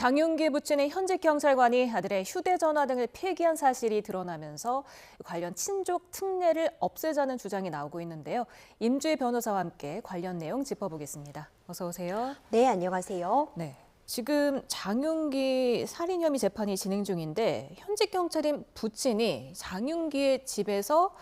장윤기 부친의 현직 경찰관이 아들의 휴대전화 등을 폐기한 사실이 드러나면서 관련 친족 특례를 없애자는 주장이 나오고 있는데요. 임주희 변호사와 함께 관련 내용 짚어보겠습니다. 어서 오세요. 네, 안녕하세요. 네. 지금 장윤기 살인 혐의 재판이 진행 중인데 현직 경찰인 부친이 장윤기의 집에서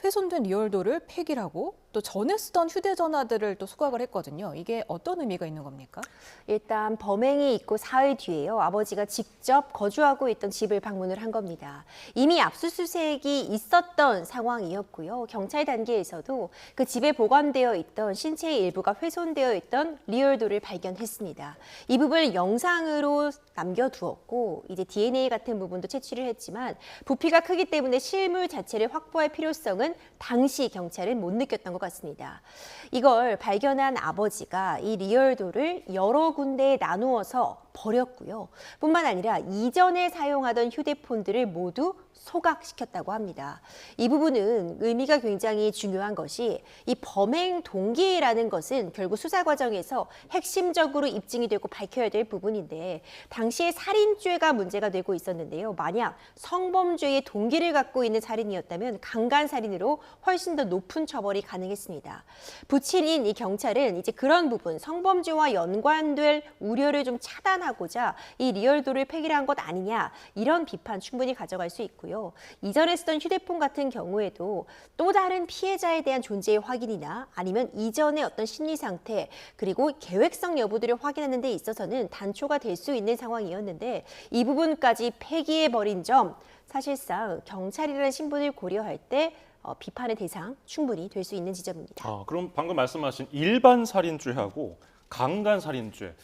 훼손된 리얼도를 폐기를 하고 또 전에 쓰던 휴대전화들을 또 수각을 했거든요. 이게 어떤 의미가 있는 겁니까? 일단 범행이 있고 사흘 뒤에요. 아버지가 직접 거주하고 있던 집을 방문을 한 겁니다. 이미 압수수색이 있었던 상황이었고요. 경찰 단계에서도 그 집에 보관되어 있던 신체의 일부가 훼손되어 있던 리얼도를 발견했습니다. 이 부분을 영상으로 남겨두었고 이제 DNA 같은 부분도 채취를 했지만 부피가 크기 때문에 실물 자체를 확보할 필요성은 당시 경찰은 못 느꼈던 것 같습니다. 이걸 발견한 아버지가 이 리얼도를 여러 군데에 나누어서 버렸고요. 뿐만 아니라 이전에 사용하던 휴대폰들을 모두 소각시켰다고 합니다. 이 부분은 의미가 굉장히 중요한 것이 이 범행 동기라는 것은 결국 수사 과정에서 핵심적으로 입증이 되고 밝혀야 될 부분인데 당시에 살인죄가 문제가 되고 있었는데요. 만약 성범죄의 동기를 갖고 있는 살인이었다면 강간살인으로 훨씬 더 높은 처벌이 가능했습니다. 부친인 이 경찰은 이제 그런 부분, 성범죄와 연관될 우려를 좀 차단하고자 이 리얼도를 폐기한 것 아니냐 이런 비판 충분히 가져갈 수 있고요. 이전에 쓰던 휴대폰 같은 경우에도 또 다른 피해자에 대한 존재의 확인이나 아니면 이전의 어떤 심리 상태 그리고 계획성 여부들을 확인하는 데 있어서는 단초가 될 수 있는 상황이었는데 이 부분까지 폐기해버린 점 사실상 경찰이라는 신분을 고려할 때 비판의 대상 충분히 될 수 있는 지점입니다. 그럼 방금 말씀하신 일반 살인죄하고 강간 살인죄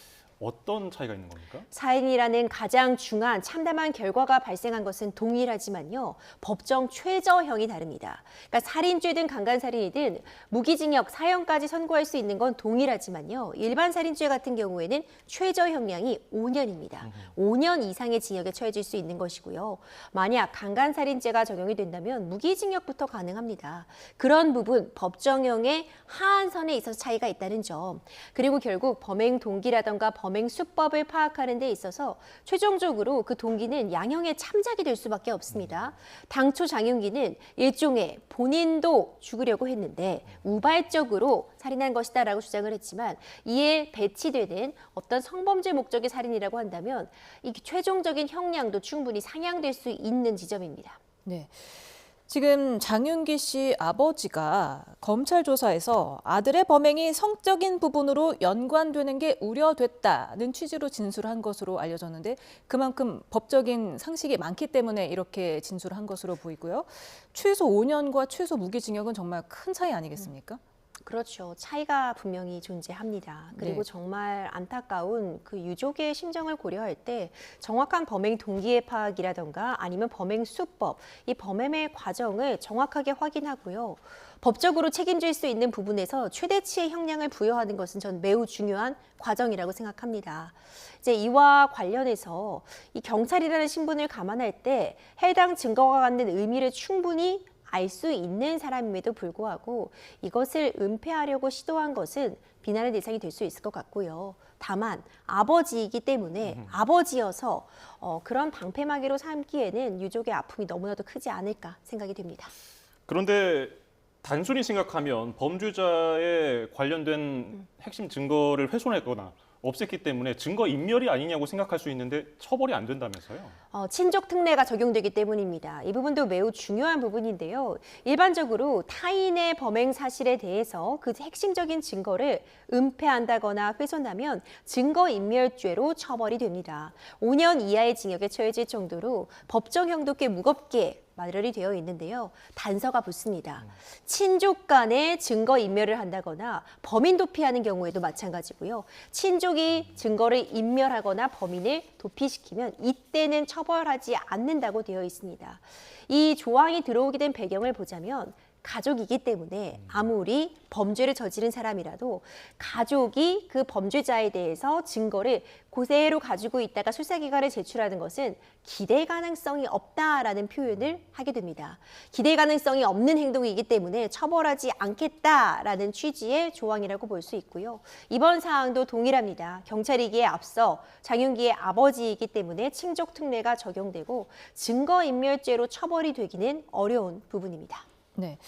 어떤 차이가 있는 겁니까? 살인이라는 가장 중한 참담한 결과가 발생한 것은 동일하지만요. 법정 최저형이 다릅니다. 그러니까 살인죄든 강간살인이든 무기징역, 사형까지 선고할 수 있는 건 동일하지만요. 일반 살인죄 같은 경우에는 최저형량이 5년입니다. 5년 이상의 징역에 처해질 수 있는 것이고요. 만약 강간살인죄가 적용이 된다면 무기징역부터 가능합니다. 그런 부분 법정형의 하한선에 있어서 차이가 있다는 점. 그리고 결국 범행 동기라던가 범행 수법을 파악하는 데 있어서 최종적으로 그 동기는 양형의 참작이 될 수밖에 없습니다. 당초 장윤기는 일종의 본인도 죽으려고 했는데 우발적으로 살인한 것이다라고 주장을 했지만 이에 배치되는 어떤 성범죄 목적의 살인이라고 한다면 이 최종적인 형량도 충분히 상향될 수 있는 지점입니다. 네. 지금 장윤기 씨 아버지가 검찰 조사에서 아들의 범행이 성적인 부분으로 연관되는 게 우려됐다는 취지로 진술한 것으로 알려졌는데 그만큼 법적인 상식이 많기 때문에 이렇게 진술한 것으로 보이고요. 최소 5년과 최소 무기징역은 정말 큰 차이 아니겠습니까? 그렇죠. 차이가 분명히 존재합니다. 그리고 네. 정말 안타까운 그 유족의 심정을 고려할 때 정확한 범행 동기의 파악이라던가 아니면 범행 수법, 이 범행의 과정을 정확하게 확인하고요. 법적으로 책임질 수 있는 부분에서 최대치의 형량을 부여하는 것은 전 매우 중요한 과정이라고 생각합니다. 이제 이와 관련해서 이 경찰이라는 신분을 감안할 때 해당 증거가 갖는 의미를 충분히 알 수 있는 사람임에도 불구하고 이것을 은폐하려고 시도한 것은 비난의 대상이 될 수 있을 것 같고요. 다만 아버지이기 때문에 아버지여서 그런 방패막이로 삼기에는 유족의 아픔이 너무나도 크지 않을까 생각이 됩니다. 그런데 단순히 생각하면 범죄자의 관련된 핵심 증거를 훼손했거나 없앴기 때문에 증거 인멸이 아니냐고 생각할 수 있는데 처벌이 안 된다면서요? 친족 특례가 적용되기 때문입니다. 이 부분도 매우 중요한 부분인데요. 일반적으로 타인의 범행 사실에 대해서 그 핵심적인 증거를 은폐한다거나 훼손하면 증거인멸죄로 처벌이 됩니다. 5년 이하의 징역에 처해질 정도로 법정형도 꽤 무겁게 마련이 되어 있는데요. 단서가 붙습니다. 친족 간에 증거 인멸을 한다거나 범인 도피하는 경우에도 마찬가지고요. 친족이 증거를 인멸하거나 범인을 도피시키면 이때는 처벌하지 않는다고 되어 있습니다. 이 조항이 들어오게 된 배경을 보자면 가족이기 때문에 아무리 범죄를 저지른 사람이라도 가족이 그 범죄자에 대해서 증거를 그대로 가지고 있다가 수사기관에 제출하는 것은 기대 가능성이 없다라는 표현을 하게 됩니다. 기대 가능성이 없는 행동이기 때문에 처벌하지 않겠다라는 취지의 조항이라고 볼 수 있고요. 이번 사항도 동일합니다. 경찰이기에 앞서 장윤기의 아버지이기 때문에 친족특례가 적용되고 증거인멸죄로 처벌이 되기는 어려운 부분입니다. 네.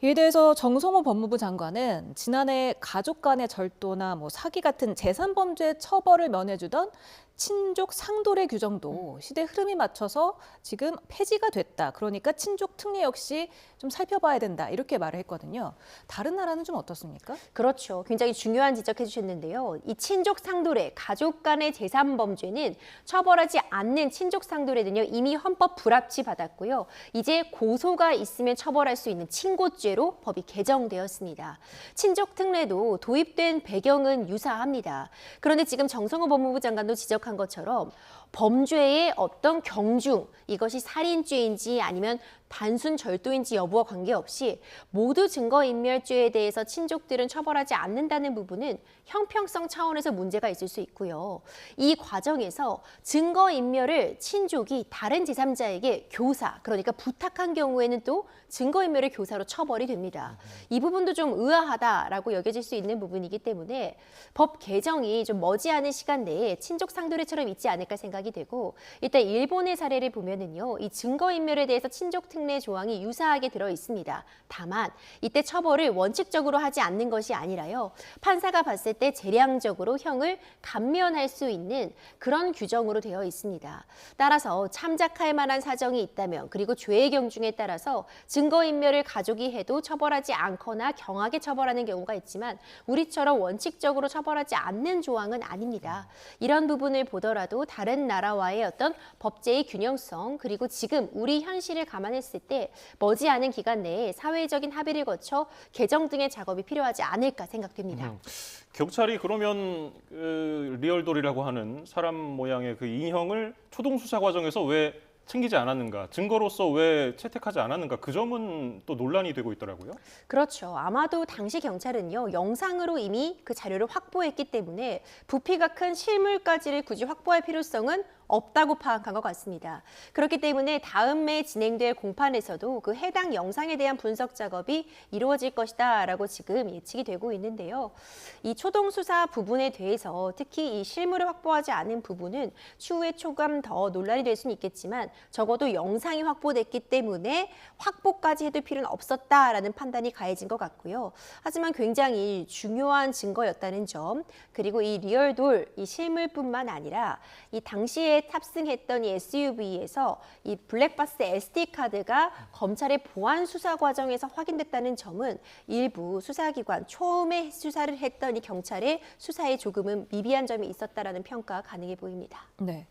이에 대해서 정성호 법무부 장관은 지난해 가족 간의 절도나 사기 같은 재산 범죄 처벌을 면해주던 친족 상도례 규정도 시대 흐름이 맞춰서 지금 폐지가 됐다. 그러니까 친족 특례 역시 좀 살펴봐야 된다. 이렇게 말을 했거든요. 다른 나라는 좀 어떻습니까? 그렇죠. 굉장히 중요한 지적해 주셨는데요. 이 친족 상도례, 가족 간의 재산 범죄는 처벌하지 않는 친족 상도례는요, 이미 헌법 불합치 받았고요. 이제 고소가 있으면 처벌할 수 있는 친고죄로 법이 개정되었습니다. 친족 특례도 도입된 배경은 유사합니다. 그런데 지금 정성호 법무부 장관도 지적한 것처럼 범죄의 어떤 경중, 이것이 살인죄인지 아니면 단순 절도인지 여부와 관계없이 모두 증거인멸죄에 대해서 친족들은 처벌하지 않는다는 부분은 형평성 차원에서 문제가 있을 수 있고요. 이 과정에서 증거인멸을 친족이 다른 제3자에게 교사, 그러니까 부탁한 경우에는 또 증거인멸의 교사로 처벌이 됩니다. 이 부분도 좀 의아하다라고 여겨질 수 있는 부분이기 때문에 법 개정이 좀 머지않은 시간 내에 친족 상도례처럼 있지 않을까 생각이 되고, 일단 일본의 사례를 보면은요, 이 증거인멸에 대해서 친족 특례 조항이 유사하게 들어 있습니다. 다만 이때 처벌을 원칙적으로 하지 않는 것이 아니라요, 판사가 봤을 때 재량적으로 형을 감면할 수 있는 그런 규정으로 되어 있습니다. 따라서 참작할 만한 사정이 있다면, 그리고 죄의 경중에 따라서 증거인멸을 가족이 해도 처벌하지 않거나 경하게 처벌하는 경우가 있지만 우리처럼 원칙적으로 처벌하지 않는 조항은 아닙니다. 이런 부분을 보더라도 다른 나라와의 어떤 법제의 균형성, 그리고 지금 우리 현실을 감안했을 때 머지않은 기간 내에 사회적인 합의를 거쳐 개정 등의 작업이 필요하지 않을까 생각됩니다. 경찰이 그러면 리얼돌이라고 하는 사람 모양의 그 인형을 초동 수사 과정에서 왜 챙기지 않았는가, 증거로서 왜 채택하지 않았는가, 그 점은 또 논란이 되고 있더라고요. 그렇죠. 아마도 당시 경찰은요, 영상으로 이미 그 자료를 확보했기 때문에 부피가 큰 실물까지를 굳이 확보할 필요성은 없다고 파악한 것 같습니다. 그렇기 때문에 다음에 진행될 공판에서도 그 해당 영상에 대한 분석 작업이 이루어질 것이다라고 지금 예측이 되고 있는데요. 이 초동 수사 부분에 대해서 특히 이 실물을 확보하지 않은 부분은 추후에 조금 더 논란이 될 수는 있겠지만 적어도 영상이 확보됐기 때문에 확보까지 해둘 필요는 없었다라는 판단이 가해진 것 같고요. 하지만 굉장히 중요한 증거였다는 점, 그리고 이 리얼돌, 이 실물뿐만 아니라 이 당시에 탑승했던 이 SUV에서 이 블랙박스 SD카드가 검찰의 보안 수사 과정에서 확인됐다는 점은 일부 수사기관, 처음에 수사를 했던 이 경찰의 수사에 조금은 미비한 점이 있었다라는 평가 가능해 보입니다. 네.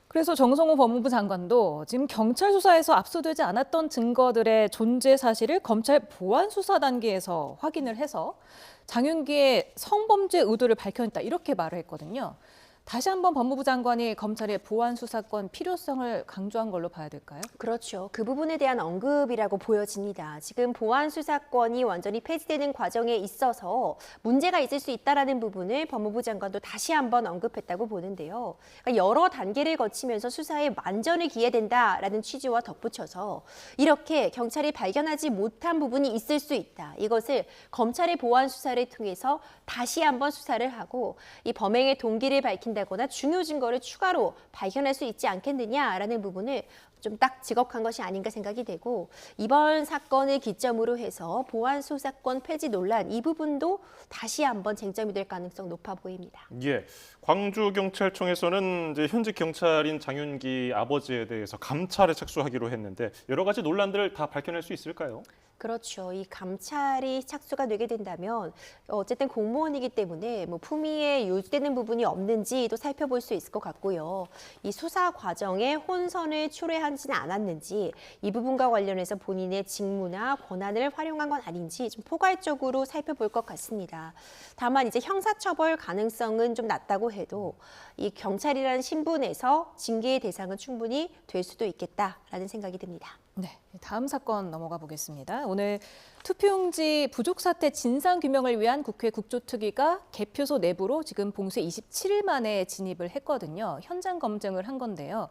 그래서 정성호 법무부 장관도 지금 경찰 수사에서 압수되지 않았던 증거들의 존재 사실을 검찰 보안 수사 단계에서 확인을 해서 장윤기의 성범죄 의도를 밝혀냈다, 이렇게 말을 했거든요. 다시 한번 법무부 장관이 검찰의 보안 수사권 필요성을 강조한 걸로 봐야 될까요? 그렇죠. 그 부분에 대한 언급이라고 보여집니다. 지금 보안 수사권이 완전히 폐지되는 과정에 있어서 문제가 있을 수 있다라는 부분을 법무부 장관도 다시 한번 언급했다고 보는데요. 그러니까 여러 단계를 거치면서 수사에 만전을 기해야 된다라는 취지와 덧붙여서 이렇게 경찰이 발견하지 못한 부분이 있을 수 있다. 이것을 검찰의 보안 수사를 통해서 다시 한번 수사를 하고 이 범행의 동기를 밝힌다거나 중요 증거를 추가로 발견할 수 있지 않겠느냐라는 부분을 좀 딱 지적한 것이 아닌가 생각이 되고, 이번 사건을 기점으로 해서 보안 수사권 폐지 논란, 이 부분도 다시 한번 쟁점이 될 가능성 높아 보입니다. 예, 광주경찰청에서는 이제 현직 경찰인 장윤기 아버지에 대해서 감찰에 착수하기로 했는데 여러 가지 논란들을 다 밝혀낼 수 있을까요? 그렇죠. 이 감찰이 착수가 되게 된다면 어쨌든 공무원이기 때문에 품위에 요지되는 부분이 없는지도 살펴볼 수 있을 것 같고요. 이 수사 과정에 혼선을 초래하지는 않았는지, 이 부분과 관련해서 본인의 직무나 권한을 활용한 건 아닌지 좀 포괄적으로 살펴볼 것 같습니다. 다만 이제 형사처벌 가능성은 좀 낮다고 해도 이 경찰이라는 신분에서 징계의 대상은 충분히 될 수도 있겠다라는 생각이 듭니다. 네, 다음 사건 넘어가 보겠습니다. 오늘 투표용지 부족 사태 진상 규명을 위한 국회 국조특위가 개표소 내부로 지금 봉쇄 27일 만에 진입을 했거든요. 현장 검증을 한 건데요.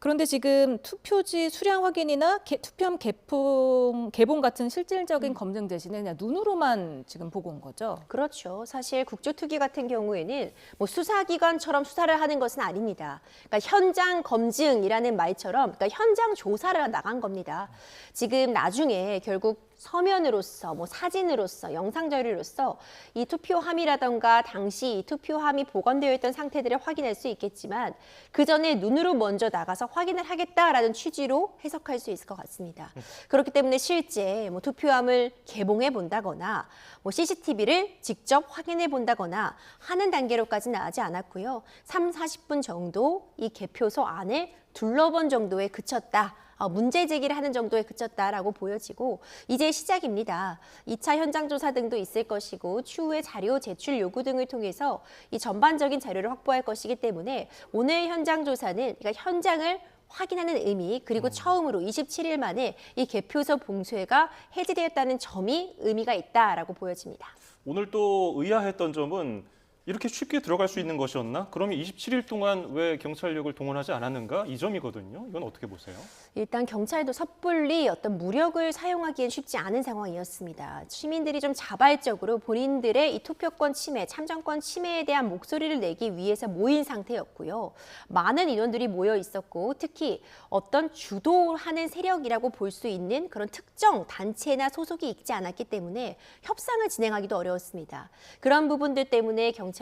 그런데 지금 투표지 수량 확인이나 투표함 개봉 같은 실질적인 검증 대신에 그냥 눈으로만 지금 보고 온 거죠. 그렇죠. 사실 국조특위 같은 경우에는 뭐 수사기관처럼 수사를 하는 것은 아닙니다. 그러니까 현장 검증이라는 말처럼 그러니까 현장 조사를 나간 겁니다. 지금 나중에 결국 서면으로서, 뭐 사진으로서, 영상 자료로서 이 투표함이라던가 당시 이 투표함이 보관되어 있던 상태들을 확인할 수 있겠지만 그 전에 눈으로 먼저 나가서 확인을 하겠다라는 취지로 해석할 수 있을 것 같습니다. 그렇기 때문에 실제 뭐 투표함을 개봉해 본다거나 뭐 CCTV를 직접 확인해 본다거나 하는 단계로까지는 나가지 않았고요. 30-40분 정도 이 개표소 안을 둘러본 정도에 그쳤다. 문제 제기를 하는 정도에 그쳤다라고 보여지고 이제 시작입니다. 2차 현장 조사 등도 있을 것이고 추후에 자료 제출 요구 등을 통해서 이 전반적인 자료를 확보할 것이기 때문에 오늘 현장 조사는 그러니까 현장을 확인하는 의미 그리고 처음으로 27일 만에 이 개표소 봉쇄가 해제되었다는 점이 의미가 있다라고 보여집니다. 오늘 또 의아했던 점은 이렇게 쉽게 들어갈 수 있는 것이었나? 그러면 27일 동안 왜 경찰력을 동원하지 않았는가? 이 점이거든요. 이건 어떻게 보세요? 일단 경찰도 섣불리 어떤 무력을 사용하기엔 쉽지 않은 상황이었습니다. 시민들이 좀 자발적으로 본인들의 이 투표권 침해, 참정권 침해에 대한 목소리를 내기 위해서 모인 상태였고요. 많은 인원들이 모여 있었고 특히 어떤 주도하는 세력이라고 볼 수 있는 그런 특정 단체나 소속이 있지 않았기 때문에 협상을 진행하기도 어려웠습니다. 그런 부분들 때문에 경찰도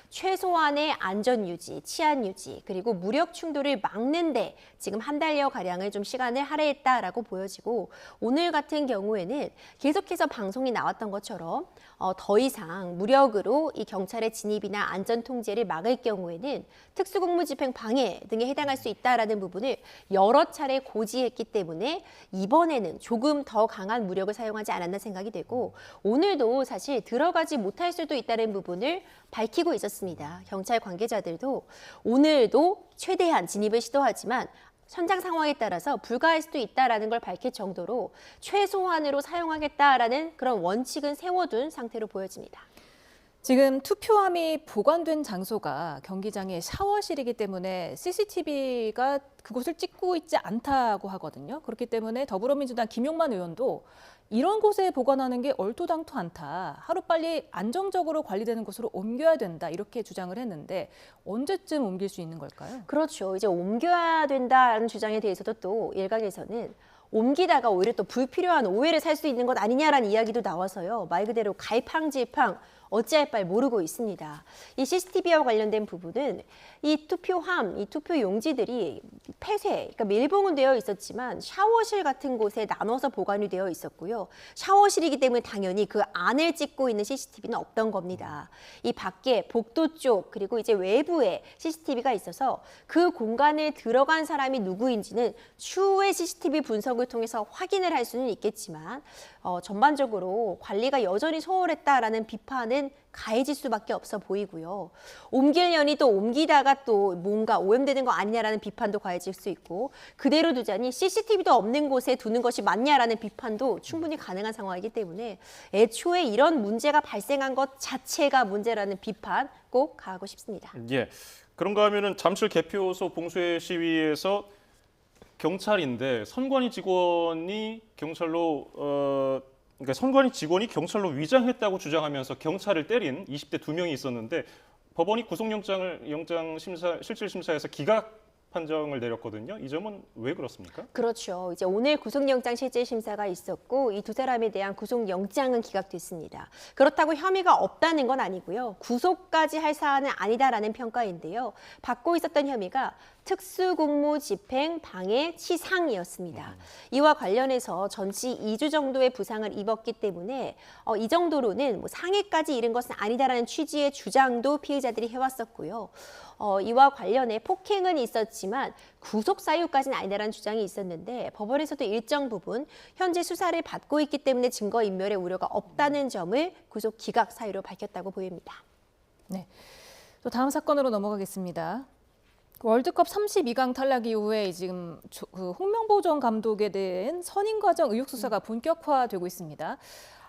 최소한의 안전 유지, 치안 유지, 그리고 무력 충돌을 막는데 지금 한 달여 가량을 좀 시간을 할애했다라고 보여지고 오늘 같은 경우에는 계속해서 방송이 나왔던 것처럼 더 이상 무력으로 이 경찰의 진입이나 안전 통제를 막을 경우에는 특수공무집행 방해 등에 해당할 수 있다라는 부분을 여러 차례 고지했기 때문에 이번에는 조금 더 강한 무력을 사용하지 않았나 생각이 되고 오늘도 사실 들어가지 못할 수도 있다는 부분을 밝히고 있었습니다. 경찰 관계자들도 오늘도 최대한 진입을 시도하지만 현장 상황에 따라서 불가할 수도 있다라는 걸 밝힐 정도로 최소한으로 사용하겠다라는 그런 원칙은 세워둔 상태로 보여집니다. 지금 투표함이 보관된 장소가 경기장의 샤워실이기 때문에 CCTV가 그곳을 찍고 있지 않다고 하거든요. 그렇기 때문에 더불어민주당 김용만 의원도 이런 곳에 보관하는 게 얼토당토 않다. 하루빨리 안정적으로 관리되는 곳으로 옮겨야 된다. 이렇게 주장을 했는데 언제쯤 옮길 수 있는 걸까요? 그렇죠. 이제 옮겨야 된다는 주장에 대해서도 또 일각에서는 옮기다가 오히려 또 불필요한 오해를 살 수 있는 것 아니냐라는 이야기도 나와서요. 말 그대로 갈팡질팡 어찌할 바를 모르고 있습니다. 이 CCTV와 관련된 부분은 이 투표함, 이 투표 용지들이 폐쇄, 그러니까 밀봉은 되어 있었지만 샤워실 같은 곳에 나눠서 보관이 되어 있었고요. 샤워실이기 때문에 당연히 그 안을 찍고 있는 CCTV는 없던 겁니다. 이 밖에 복도 쪽 그리고 이제 외부에 CCTV가 있어서 그 공간에 들어간 사람이 누구인지는 추후에 CCTV 분석을 통해서 확인을 할 수는 있겠지만 전반적으로 관리가 여전히 소홀했다라는 비판은 가해질 수밖에 없어 보이고요. 옮기려니 또 옮기다가 또 뭔가 오염되는 거 아니냐라는 비판도 가해질 수 있고 그대로 두자니 CCTV도 없는 곳에 두는 것이 맞냐라는 비판도 충분히 가능한 상황이기 때문에 애초에 이런 문제가 발생한 것 자체가 문제라는 비판 꼭 가하고 싶습니다. 예. 그런가 하면은 잠실 개표소 봉쇄 시위에서 경찰인데 선관위 직원이 그러니까 선관위 직원이 경찰로 위장했다고 주장하면서 경찰을 때린 20대 2명이 있었는데 법원이 영장 심사 실질 심사에서 기각 판정을 내렸거든요. 이 점은 왜 그렇습니까? 그렇죠. 이제 오늘 구속영장 실질 심사가 있었고 이 두 사람에 대한 구속영장은 기각됐습니다. 그렇다고 혐의가 없다는 건 아니고요. 구속까지 할 사안은 아니다라는 평가인데요. 받고 있었던 혐의가 특수공무집행 방해 치상이었습니다. 이와 관련해서 전치 2주 정도의 부상을 입었기 때문에 이 정도로는 뭐 상해까지 이른 것은 아니다라는 취지의 주장도 피해자들이 해왔었고요. 이와 관련해 폭행은 있었지만 구속 사유까지는 아니다라는 주장이 있었는데 법원에서도 일정 부분 현재 수사를 받고 있기 때문에 증거인멸의 우려가 없다는 점을 구속 기각 사유로 밝혔다고 보입니다. 네. 또 다음 사건으로 넘어가겠습니다. 월드컵 32강 탈락 이후에 지금 그 홍명보 전 감독에 대한 선임 과정 의혹 수사가 본격화되고 있습니다.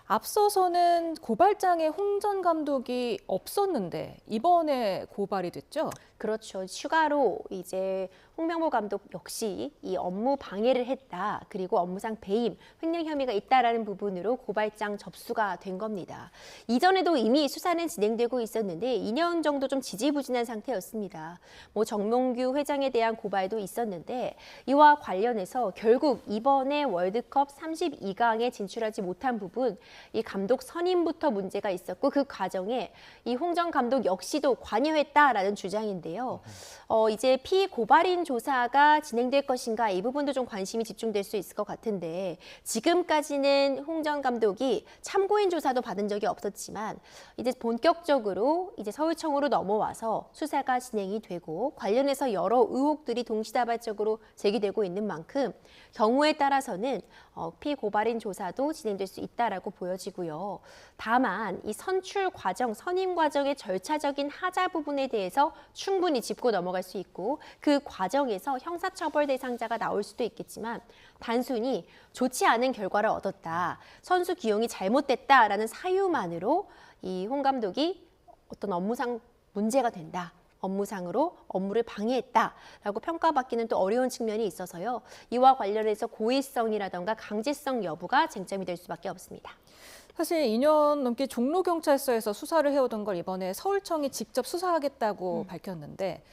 앞서서는 고발장에 홍 전 감독이 없었는데 이번에 고발이 됐죠? 그렇죠. 추가로 이제 홍명보 감독 역시 이 업무 방해를 했다. 그리고 업무상 배임, 횡령 혐의가 있다라는 부분으로 고발장 접수가 된 겁니다. 이전에도 이미 수사는 진행되고 있었는데 2년 정도 좀 지지부진한 상태였습니다. 뭐 정몽규 회장에 대한 고발도 있었는데 이와 관련해서 결국 이번에 월드컵 32강에 진출하지 못한 부분, 이 감독 선임부터 문제가 있었고 그 과정에 이 홍 전 감독 역시도 관여했다라는 주장인데요. 이제 피고발인 조사가 진행될 것인가 이 부분도 좀 관심이 집중될 수 있을 것 같은데 지금까지는 홍 전 감독이 참고인 조사도 받은 적이 없었지만 이제 본격적으로 이제 서울청으로 넘어와서 수사가 진행이 되고 관련해서 여러 의혹들이 동시다발적으로 제기되고 있는 만큼 경우에 따라서는 피고발인 조사도 진행될 수 있다라고 보여지고요. 다만 이 선출 과정, 선임 과정의 절차적인 하자 부분에 대해서 충분히 짚고 넘어갈 수 있고 그 과정에서 형사처벌 대상자가 나올 수도 있겠지만 단순히 좋지 않은 결과를 얻었다, 선수 기용이 잘못됐다라는 사유만으로 이 홍 감독이 어떤 업무상 문제가 된다, 업무상으로 업무를 방해했다라고 평가받기는 또 어려운 측면이 있어서요. 이와 관련해서 고의성이라던가 강제성 여부가 쟁점이 될 수밖에 없습니다. 사실 2년 넘게 종로경찰서에서 수사를 해오던 걸 이번에 서울청이 직접 수사하겠다고 밝혔는데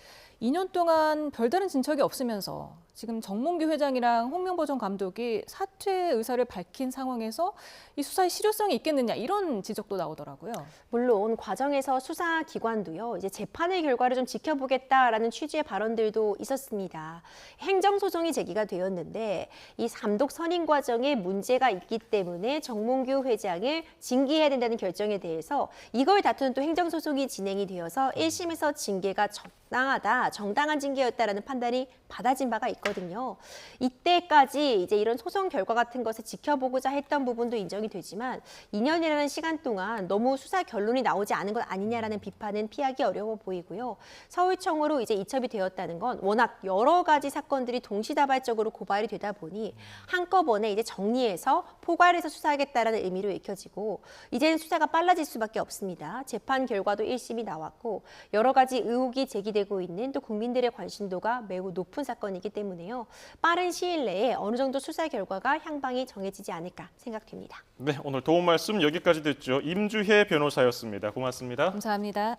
2년 동안 별다른 진척이 없으면서 지금 정몽규 회장이랑 홍명보 전 감독이 사퇴 의사를 밝힌 상황에서 이 수사의 실효성이 있겠느냐 이런 지적도 나오더라고요. 물론 과정에서 수사기관도요, 이제 재판의 결과를 좀 지켜보겠다라는 취지의 발언들도 있었습니다. 행정소송이 제기가 되었는데 이 감독 선임 과정에 문제가 있기 때문에 정몽규 회장을 징계해야 된다는 결정에 대해서 이걸 다투는 또 행정소송이 진행이 되어서 1심에서 징계가 적당하다, 정당한 징계였다라는 판단이 받아진 바가 있거든요. 이때까지 이제 이런 소송 결과 같은 것을 지켜보고자 했던 부분도 인정이 되지만 2년이라는 시간 동안 너무 수사 결론이 나오지 않은 것 아니냐라는 비판은 피하기 어려워 보이고요. 서울청으로 이제 이첩이 되었다는 건 워낙 여러 가지 사건들이 동시다발적으로 고발이 되다 보니 한꺼번에 이제 정리해서 포괄해서 수사하겠다라는 의미로 읽혀지고 이제는 수사가 빨라질 수밖에 없습니다. 재판 결과도 1심이 나왔고 여러 가지 의혹이 제기되고 있는 또 국민들의 관심도가 매우 높은 사건이기 때문에요. 빠른 시일 내에 어느 정도 수사 결과가 향방이 정해지지 않을까 생각됩니다. 네, 오늘 도움 말씀 여기까지 듣죠. 임주혜 변호사였습니다. 고맙습니다. 감사합니다.